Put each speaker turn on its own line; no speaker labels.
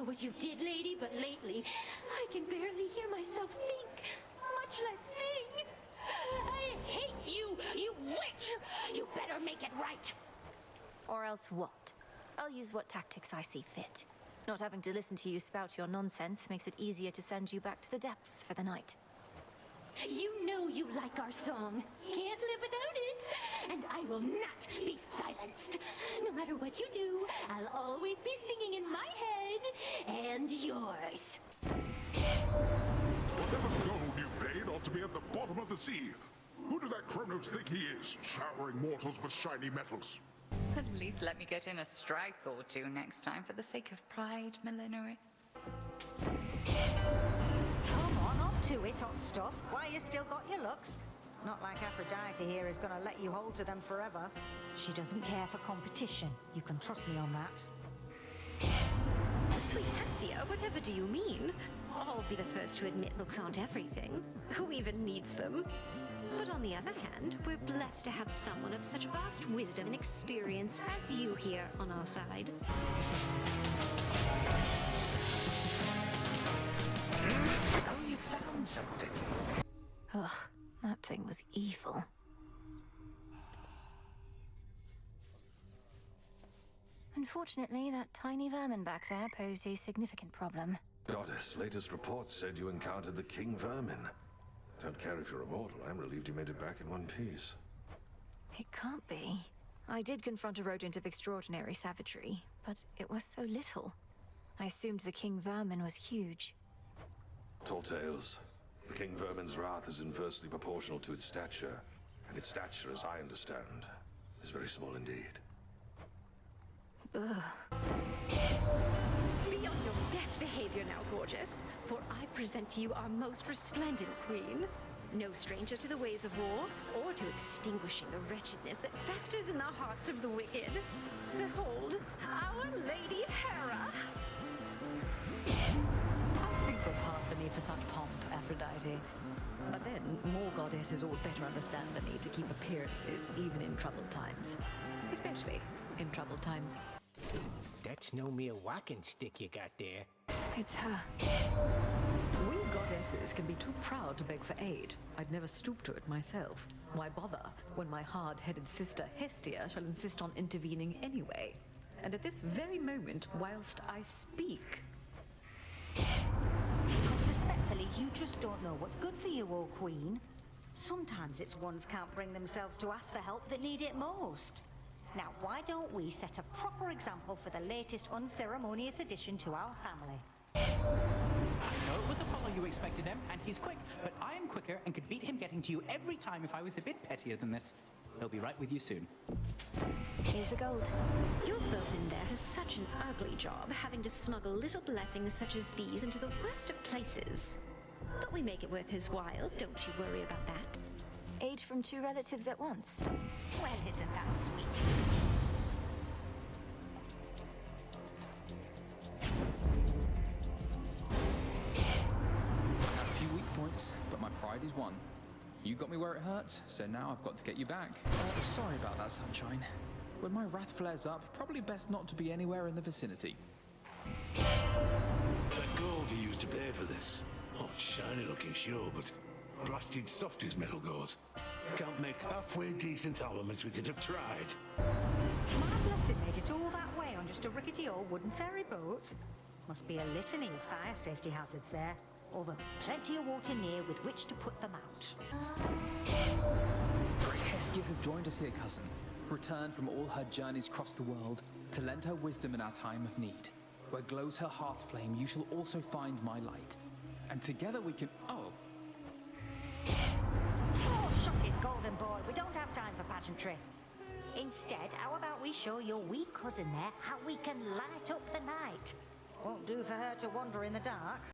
what you did, lady, but lately, I can barely hear myself think, much less sing. I hate you, you witch! You better make it right!
Or else what? I'll use what tactics I see fit. Not having to listen to you spout your nonsense makes it easier to send you back to the depths for the night.
You know you like our song. Can't live without it. And I will not be silenced. No matter what you do, I'll always be singing in my head and yours.
Whatever gold you paid ought to be at the bottom of the sea. Who does that Kronos think he is, showering mortals with shiny metals?
At least let me get in a strike or two next time for the sake of pride, Millenary.
Come on, up to it, hot stuff. Why, you still got your looks. Not like Aphrodite here is gonna let you hold to them forever. She doesn't care for competition. You can trust me on that.
Sweet Hestia, whatever do you mean? I'll be the first to admit looks aren't everything. Who even needs them? But on the other hand, we're blessed to have someone of such vast wisdom and experience as you here on our side.
Oh, you found something.
Ugh, that thing was evil. Unfortunately, that tiny vermin back there posed a significant problem.
Goddess, latest reports said you encountered the king vermin. Don't care if you're immortal. I'm relieved you made it back in one piece.
It can't be. I did confront a rodent of extraordinary savagery, but it was so little. I assumed the king vermin was huge.
Tall tales. The king vermin's wrath is inversely proportional to its stature, and its stature, as I understand, is very small indeed.
Ugh.
Be on your best behavior now, gorgeous, for I present to you our most resplendent queen. No stranger to the ways of war, or to extinguishing the wretchedness that festers in the hearts of the wicked. Behold, our Lady Hera!
I think we're past the need for such pomp, Aphrodite. But then, more goddesses ought better understand the need to keep appearances, even in troubled times. Especially in troubled times.
That's no mere walking stick you got there.
It's her.
We goddesses can be too proud to beg for aid. I'd never stoop to it myself. Why bother, when my hard-headed sister Hestia shall insist on intervening anyway? And at this very moment, whilst I speak...
Because respectfully, you just don't know what's good for you, old queen. Sometimes it's ones can't bring themselves to ask for help that need it most. Now, why don't we set a proper example for the latest unceremonious addition to our family?
I know it was Apollo you expected him, and he's quick, but I am quicker and could beat him getting to you every time if I was a bit pettier than this. He'll be right with you soon.
Here's the gold.
Your boatman there has such an ugly job, having to smuggle little blessings such as these into the worst of places. But we make it worth his while, don't you worry about that.
Aid from two relatives at once.
Well, isn't that sweet?
I have a few weak points, but my pride is one. You got me where it hurts, so now I've got to get you back. Sorry about that, Sunshine. When my wrath flares up, probably best not to be anywhere in the vicinity.
That gold you used to pay for this. Oh, shiny looking, sure, but blasted soft as metal goes. Can't make halfway decent armaments with it, I've tried.
My blessing made it all that way on just a rickety old wooden ferry boat. Must be a litany of fire safety hazards there. Although plenty of water near with which to put them out.
Great Hestia has joined us here, cousin. Returned from all her journeys across the world to lend her wisdom in our time of need. Where glows her heart flame, you shall also find my light. And together we can... Oh,
Shut it, golden boy. We don't have time for pageantry. Instead, how about we show your wee cousin there how we can light up the night? Won't do for her to wander in the dark.